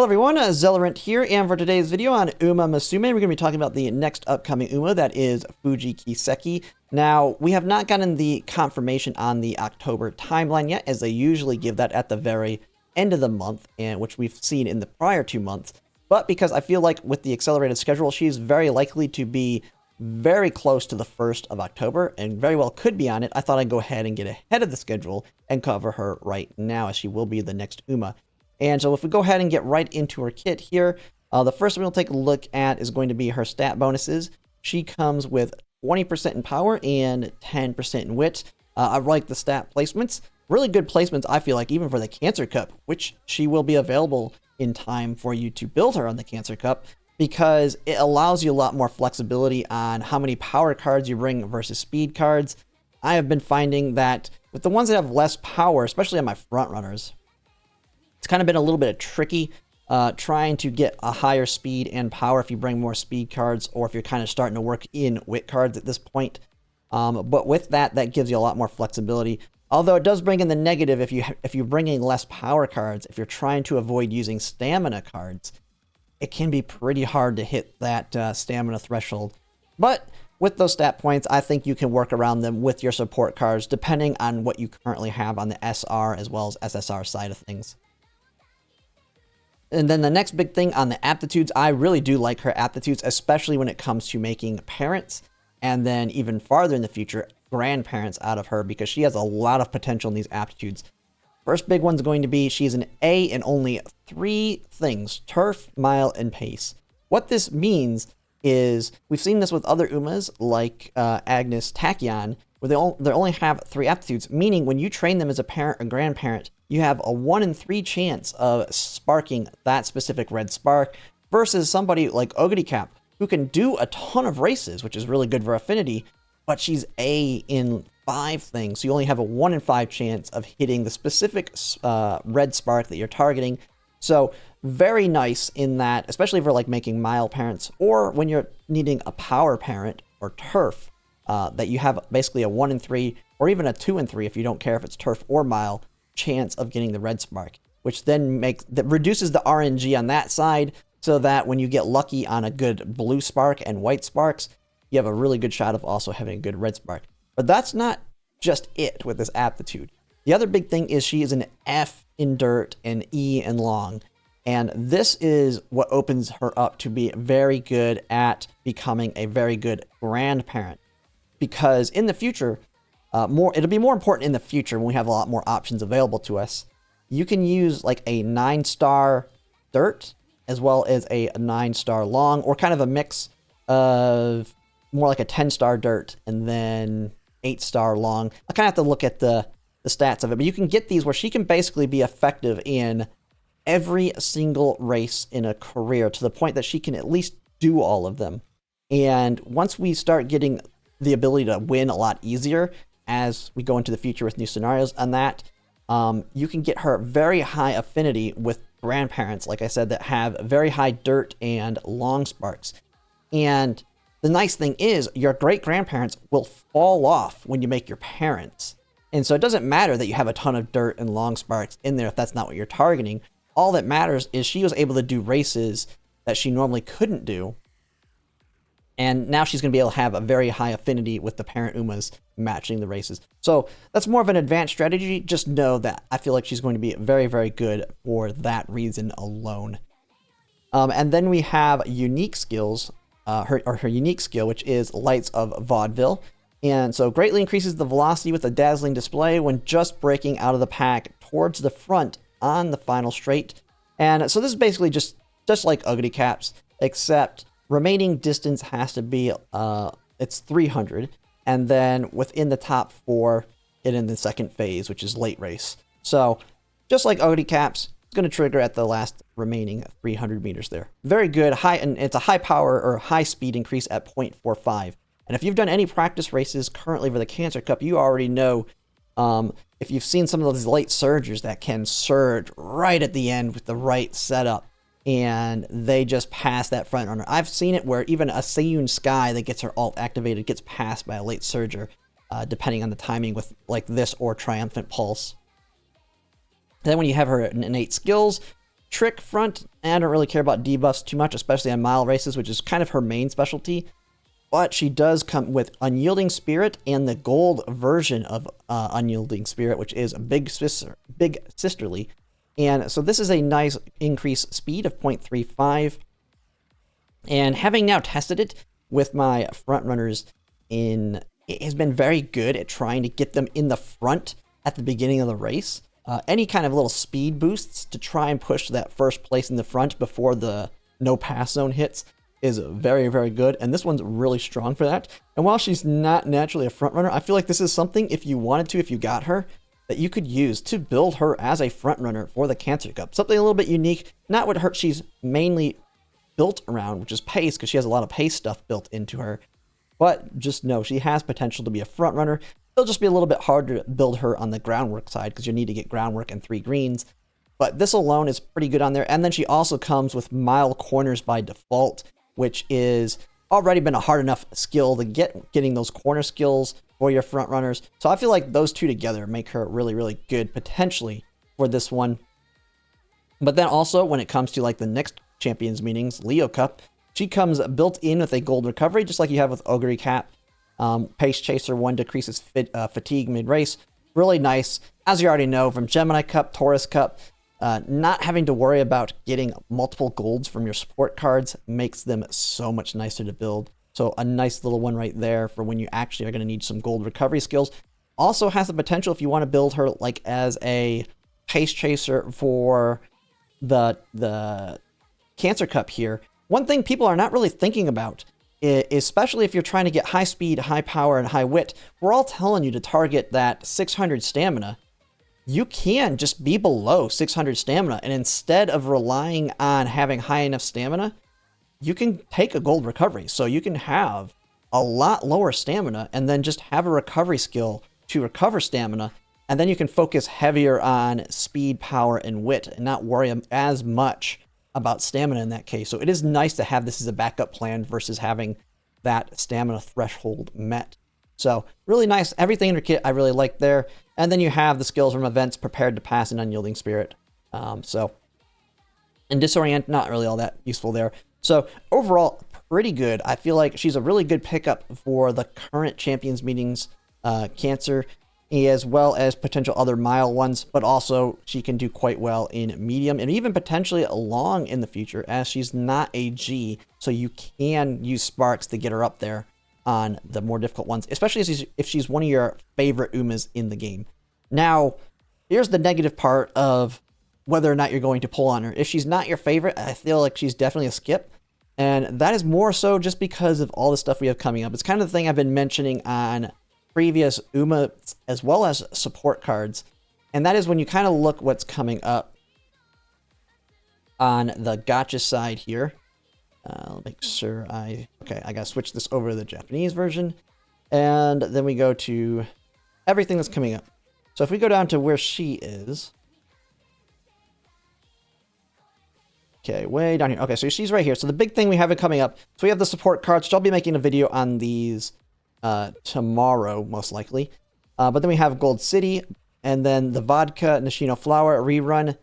everyone, Zellerant here, and for today's video on Umamusume, we're going to be talking about the next upcoming Uma, that is Fuji Kiseki. Now, we have not gotten the confirmation on the October timeline yet, as they usually give that at the very end of the month, and which we've seen in the prior 2 months. But because I feel like with the accelerated schedule, she's very likely to be very close to the 1st of October, and very well could be on it, I thought I'd go ahead and get ahead of the schedule and cover her right now, as she will be the next Uma. And so if we go ahead and get right into her kit here, the first one we'll take a look at is going to be her stat bonuses. She comes with 20% in power and 10% in wit. I like the stat placements. Really good placements, I feel like, even for the Cancer Cup, which she will be available in time for you to build her on the Cancer Cup, because it allows you a lot more flexibility on how many power cards you bring versus speed cards. I have been finding that with the ones that have less power, especially on my front runners, it's kind of been a little bit tricky trying to get a higher speed and power if you bring more speed cards, or if you're kind of starting to work in wit cards at this point. But with that gives you a lot more flexibility. Although it does bring in the negative if you're bringing less power cards. If you're trying to avoid using stamina cards, it can be pretty hard to hit that stamina threshold. But with those stat points, I think you can work around them with your support cards, depending on what you currently have on the SR as well as SSR side of things. And then the next big thing on the aptitudes, I really do like her aptitudes, especially when it comes to making parents, and then even farther in the future, grandparents out of her, because she has a lot of potential in these aptitudes. First big one's going to be she's an A in only 3 things: turf, mile, and pace. What this means is, we've seen this with other Umas like Agnes Tachyon, where they only have 3 aptitudes, meaning when you train them as a parent or grandparent, you have a 1 in 3 chance of sparking that specific red spark, versus somebody like Ogdicap, who can do a ton of races, which is really good for affinity, but she's A in 5 things, so you only have a 1 in 5 chance of hitting the specific red spark that you're targeting. So very nice in that, especially for like making mile parents, or when you're needing a power parent or turf, that you have basically a 1 in 3, or even a 2 in 3 if you don't care if it's turf or mile, chance of getting the red spark, which then reduces the RNG on that side, so that when you get lucky on a good blue spark and white sparks, you have a really good shot of also having a good red spark. But that's not just it with this aptitude. The other big thing is she is an F in dirt and E in long, and this is what opens her up to be very good at becoming a very good grandparent, because in the future, it'll be more important in the future when we have a lot more options available to us. You can use like a 9-star dirt as well as a 9-star long, or kind of a mix of more like a 10-star dirt and then 8-star long. I kind of have to look at the stats of it, but you can get these where she can basically be effective in every single race in a career, to the point that she can at least do all of them. And once we start getting the ability to win a lot easier as we go into the future with new scenarios on that, you can get her very high affinity with grandparents, like I said, that have very high dirt and long sparks. And the nice thing is, your great-grandparents will fall off when you make your parents. And so it doesn't matter that you have a ton of dirt and long sparks in there if that's not what you're targeting. All that matters is she was able to do races that she normally couldn't do, and now she's going to be able to have a very high affinity with the parent Umas matching the races. So that's more of an advanced strategy. Just know that I feel like she's going to be very, very good for that reason alone. And then we have unique skills, her unique skill, which is Lights of Vaudeville. And so greatly increases the velocity with a dazzling display when just breaking out of the pack towards the front on the final straight. And so this is basically just like Ogdicap's, except remaining distance has to be, it's 300, and then within the top 4 and in the second phase, which is late race. So just like Ogdicap's, it's going to trigger at the last remaining 300 meters there. Very good, and it's a high power or high speed increase at 0.45. And if you've done any practice races currently for the Cancer Cup, you already know, if you've seen some of those late surgers that can surge right at the end with the right setup, and they just pass that front runner. I've seen it where even a Seiyun Sky that gets her alt activated gets passed by a late surger, depending on the timing with like this or Triumphant Pulse. Then when you have her innate skills, Trick Front, I don't really care about debuffs too much, especially on mile races, which is kind of her main specialty. But she does come with Unyielding Spirit and the gold version of Unyielding Spirit, which is Big Sisterly. And so this is a nice increased speed of 0.35. And having now tested it with my front runners, it has been very good at trying to get them in the front at the beginning of the race. Any kind of little speed boosts to try and push that first place in the front before the no pass zone hits is very, very good. And this one's really strong for that. And while she's not naturally a front runner, I feel like this is something, if you wanted to, if you got her, that you could use to build her as a front runner for the Cancer Cup. Something a little bit unique, not what she's mainly built around, which is pace, because she has a lot of pace stuff built into her. But just know she has potential to be a front runner. It'll just be a little bit harder to build her on the groundwork side because you need to get groundwork and 3 greens. But this alone is pretty good on there. And then she also comes with mile corners by default, which is already been a hard enough skill to getting those corner skills for your front runners. So I feel like those two together make her really, really good potentially for this one. But then also when it comes to like the next Champions Meetings, Leo Cup, she comes built in with a gold recovery, just like you have with Ogre Cap. Pace Chaser 1 decreases fatigue mid-race. Really nice. As you already know from Gemini Cup, Taurus Cup, not having to worry about getting multiple golds from your support cards makes them so much nicer to build. So a nice little one right there for when you actually are going to need some gold recovery skills. Also has the potential, if you want to build her like as a Pace Chaser for the Cancer Cup here. One thing people are not really thinking about, especially if you're trying to get high speed, high power, and high wit, we're all telling you to target that 600 stamina. You can just be below 600 stamina, and instead of relying on having high enough stamina, you can take a gold recovery. So you can have a lot lower stamina and then just have a recovery skill to recover stamina, and then you can focus heavier on speed, power, and wit and not worry as much about stamina in that case. So it is nice to have this as a backup plan versus having that stamina threshold met. So really nice. Everything in your kit I really like there. And then you have the skills from events, Prepared to Pass, and Unyielding Spirit. And Disorient, not really all that useful there. So overall, pretty good. I feel like she's a really good pickup for the current Champions Meetings Cancer, as well as potential other mile ones, but also she can do quite well in medium and even potentially long in the future, as she's not a G, so you can use sparks to get her up there on the more difficult ones, especially if she's one of your favorite Umas in the game. Now, here's the negative part of whether or not you're going to pull on her. If she's not your favorite, I feel like she's definitely a skip, and that is more so just because of all the stuff we have coming up. It's kind of the thing I've been mentioning on previous Uma as well as support cards, and that is when you kind of look what's coming up on the gacha side here. I'll make sure I gotta switch this over to the Japanese version, and then we go to everything that's coming up. So if we go down to where she is, okay, way down here. Okay, so she's right here. So the big thing we have it coming up, so we have the support cards, which I'll be making a video on these tomorrow, most likely. But then we have Gold City, and then the Vodka, Nishino Flower, Rerun.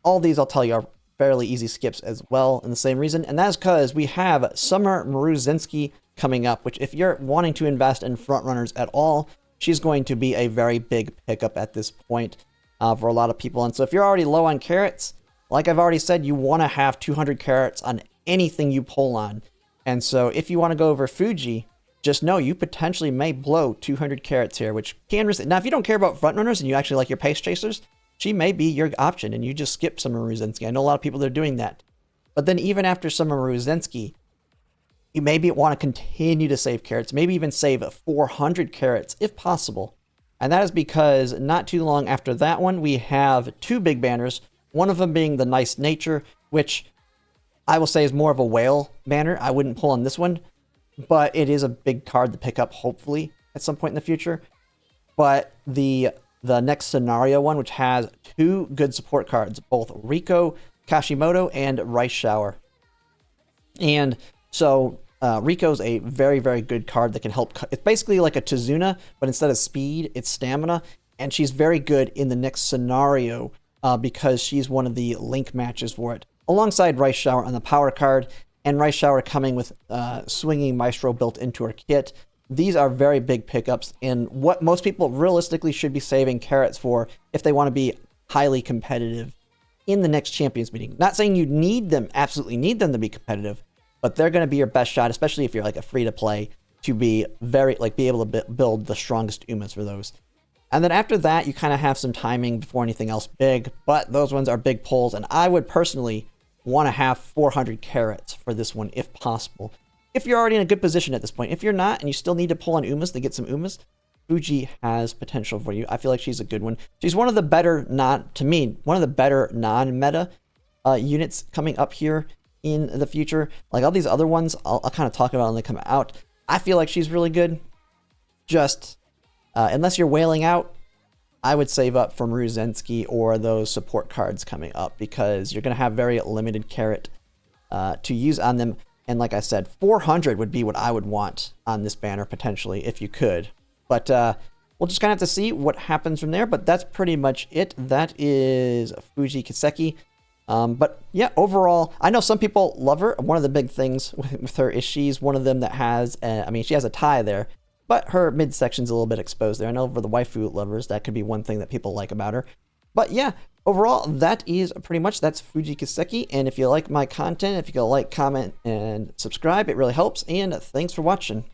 All these, I'll tell you, are fairly easy skips as well, in the same reason. And that's because we have Summer Maruzinski coming up, which if you're wanting to invest in frontrunners at all, she's going to be a very big pickup at this point for a lot of people. And so if you're already low on carrots, like I've already said, you want to have 200 carrots on anything you pull on. And so if you want to go over Fuji, just know you potentially may blow 200 carrots here, which can risk it. Now, if you don't care about frontrunners and you actually like your pace chasers, she may be your option and you just skip Summer Maruzinski. I know a lot of people that are doing that. But then even after Summer Maruzinski, you maybe want to continue to save carrots, maybe even save 400 carrots if possible. And that is because not too long after that one, we have 2 big banners, one of them being the Nice Nature, which I will say is more of a whale banner. I wouldn't pull on this one, but it is a big card to pick up, hopefully, at some point in the future. But the next scenario one, which has 2 good support cards, both Riko Kashimoto and Rice Shower. And so Riko's a very, very good card that can help. It's basically like a Tizuna, but instead of speed, it's stamina. And she's very good in the next scenario because she's one of the link matches for it, alongside Rice Shower on the power card, and Rice Shower coming with Swinging Maestro built into her kit. These are very big pickups, and what most people realistically should be saving carrots for if they want to be highly competitive in the next Champions meeting. Not saying you need them, absolutely need them to be competitive, but they're going to be your best shot, especially if you're like a free-to-play, to be be able to build the strongest Umas for those. And then after that, you kind of have some timing before anything else big, but those ones are big pulls, and I would personally want to have 400 carrots for this one if possible. If you're already in a good position at this point. If you're not, and you still need to pull on Umas to get some Umas, Fuji has potential for you. I feel like she's a good one. She's one of the better, one of the better non-meta units coming up here in the future. Like all these other ones, I'll kind of talk about when they come out. I feel like she's really good. Just, unless you're wailing out, I would save up from Ruzensky or those support cards coming up, because you're going to have very limited carrot to use on them. And like I said, 400 would be what I would want on this banner potentially, if you could. But we'll just kind of have to see what happens from there. But that's pretty much it. That is Fuji Kiseki. But yeah, overall, I know some people love her. One of the big things with her is she's one of them that has, she has a tie there, but her midsection's a little bit exposed there. I know for the waifu lovers, that could be one thing that people like about her. But yeah, overall, that is pretty much, that's Fuji Kiseki. And if you like my content, if you go like, comment, and subscribe, it really helps. And thanks for watching.